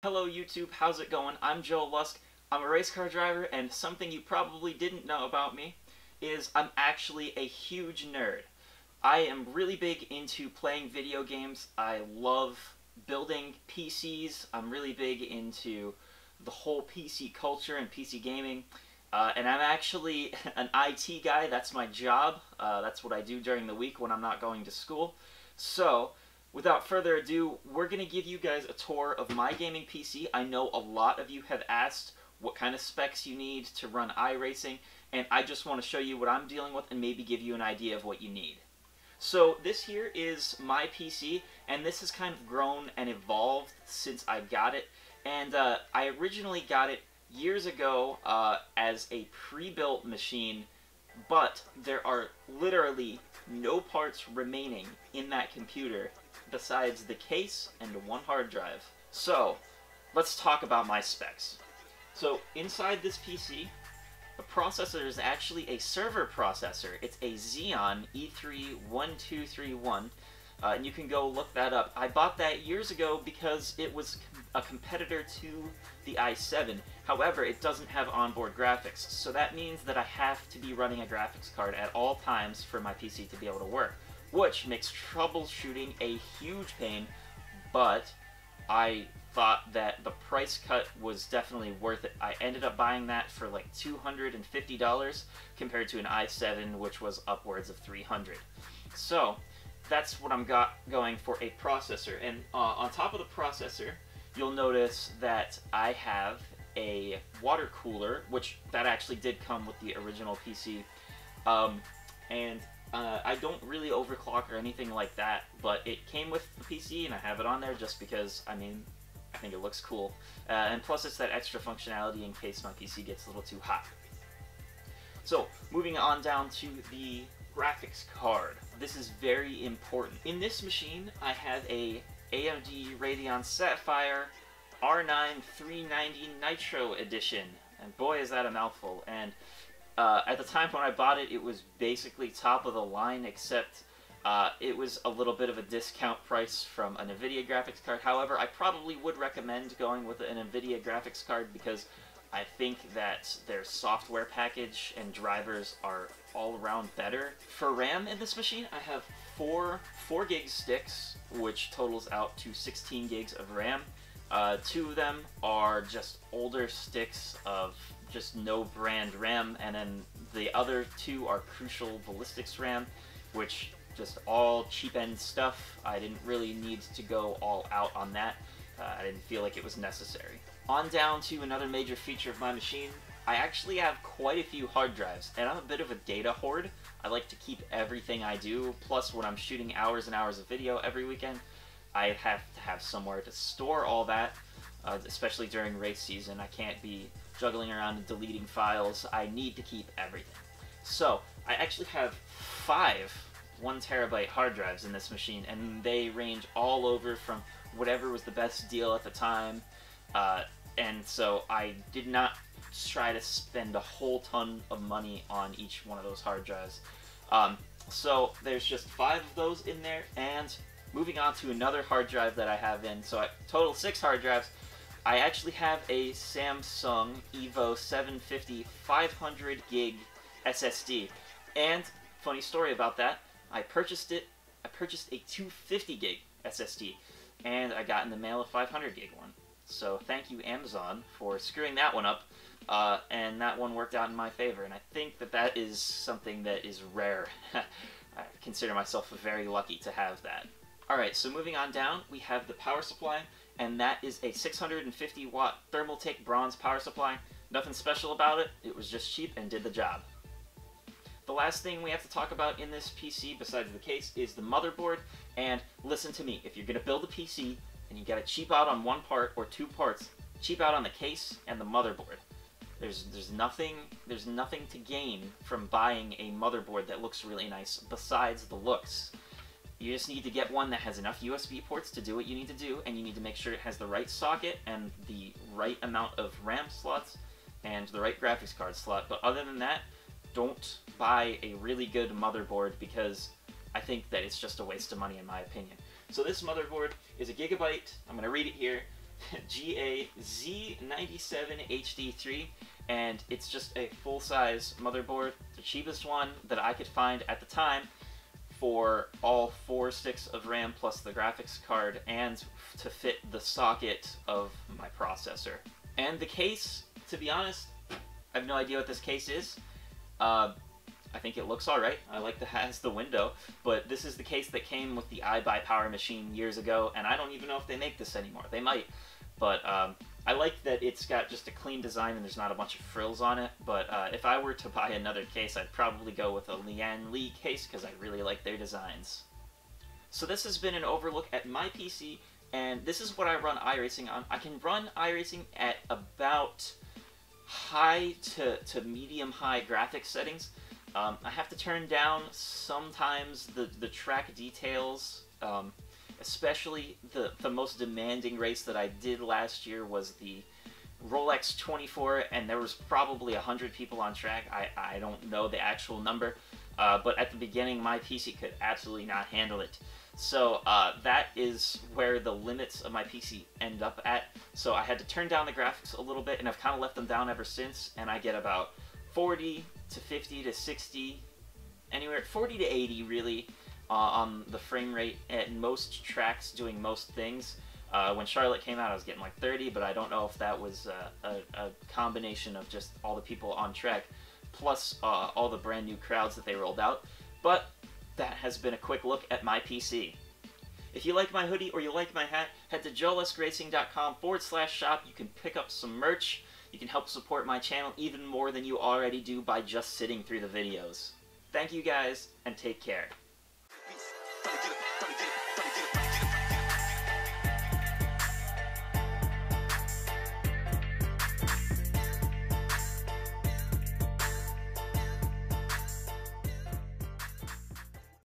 Hello YouTube, how's it going? I'm Joe Lusk. I'm a race car driver, and something you probably didn't know about me is I'm actually a huge nerd. I am really big into playing video games. I love building PCs. I'm really big into the whole PC culture and PC gaming. And I'm actually an IT guy. That's my job. That's what I do during the week when I'm not going to school. So, without further ado, we're going to give you guys a tour of my gaming PC. I know a lot of you have asked what kind of specs you need to run iRacing, and I just want to show you what I'm dealing with and maybe give you an idea of what you need. So this here is my PC, and this has kind of grown and evolved since I got it. And I originally got it years ago as a pre-built machine, but there are literally no parts remaining in that computer besides the case and one hard drive. So let's talk about my specs. So inside this PC, the processor is actually a server processor. It's a Xeon E3-1231, and you can go look that up. I bought that years ago because it was a competitor to the i7. However, it doesn't have onboard graphics, so that means that I have to be running a graphics card at all times for my PC to be able to work, which makes troubleshooting a huge pain, but I thought that the price cut was definitely worth it. I ended up buying that for like $250 compared to an i7, which was upwards of $300. So that's what I'm going for a processor. And on top of the processor, you'll notice that I have a water cooler, which that actually did come with the original PC. I don't really overclock or anything like that, but it came with the PC and I have it on there just because, I mean, I think it looks cool. And plus it's that extra functionality in case my PC gets a little too hot. So, moving on down to the graphics card. This is very important. In this machine, I have a AMD Radeon Sapphire R9 390 Nitro Edition. And boy, is that a mouthful. And at the time when I bought it, it was basically top of the line, except it was a little bit of a discount price from a NVIDIA graphics card. However, I probably would recommend going with an NVIDIA graphics card because I think that their software package and drivers are all around better. For RAM in this machine, I have four 4 gig sticks, which totals out to 16 gigs of RAM. 2 of them are just older sticks of just no brand RAM, and then the other 2 are Crucial Ballistics RAM, which just all cheap end stuff. I didn't really need to go all out on that. I didn't feel like it was necessary. On down to another major feature of my machine. I actually have quite a few hard drives, and I'm a bit of a data hoard. I like to keep everything I do, plus when I'm shooting hours and hours of video every weekend, I have to have somewhere to store all that, especially during race season. I can't be juggling around and deleting files. I need to keep everything. So, I actually have 5 1TB hard drives in this machine, and they range all over from whatever was the best deal at the time, and so I did not try to spend a whole ton of money on each one of those hard drives. So there's just 5 of those in there, and moving on to another hard drive that I have in, so I total 6 hard drives. I actually have a Samsung Evo 750 500 gig SSD, and funny story about that, I purchased a 250 gig SSD, and I got in the mail a 500 gig one. So thank you, Amazon, for screwing that one up, and that one worked out in my favor, and I think that that is something that is rare. I consider myself very lucky to have that. Alright, so moving on down, we have the power supply, and that is a 650 watt Thermaltake bronze power supply. Nothing special about it, it was just cheap and did the job. The last thing we have to talk about in this PC, besides the case, is the motherboard. And listen to me, if you're going to build a PC and you got to cheap out on one part or 2 parts, cheap out on the case and the motherboard. There's nothing to gain from buying a motherboard that looks really nice besides the looks. You just need to get one that has enough USB ports to do what you need to do, and you need to make sure it has the right socket and the right amount of RAM slots and the right graphics card slot. But other than that, don't buy a really good motherboard because I think that it's just a waste of money in my opinion. So this motherboard is a Gigabyte, I'm going to read it here, GA-Z97HD3, and it's just a full-size motherboard, the cheapest one that I could find at the time for all 4 sticks of RAM plus the graphics card and to fit the socket of my processor. And the case, to be honest, I have no idea what this case is. I think it looks alright. I like that it has the window, but this is the case that came with the iBuy Power Machine years ago, and I don't even know if they make this anymore. They might, but I like that it's got just a clean design and there's not a bunch of frills on it, but if I were to buy another case, I'd probably go with a Lian Li case because I really like their designs. So this has been an overlook at my PC, and this is what I run iRacing on. I can run iRacing at about high to medium-high graphics settings. I have to turn down sometimes the track details, especially the most demanding race that I did last year was the Rolex 24, and there was probably 100 people on track. I don't know the actual number, but at the beginning my PC could absolutely not handle it. So that is where the limits of my PC end up at. So I had to turn down the graphics a little bit, and I've kind of left them down ever since, and I get about 40 to 50 to 60, anywhere 40 to 80 really on the frame rate at most tracks doing most things. When Charlotte came out I was getting like 30, but I don't know if that was a combination of just all the people on track plus all the brand new crowds that they rolled out. But that has been a quick look at my PC. If you like my hoodie or you like my hat, head to joelluskracing.com/shop. You can pick up some merch. You can help support my channel even more than you already do by just sitting through the videos. Thank you guys, and take care.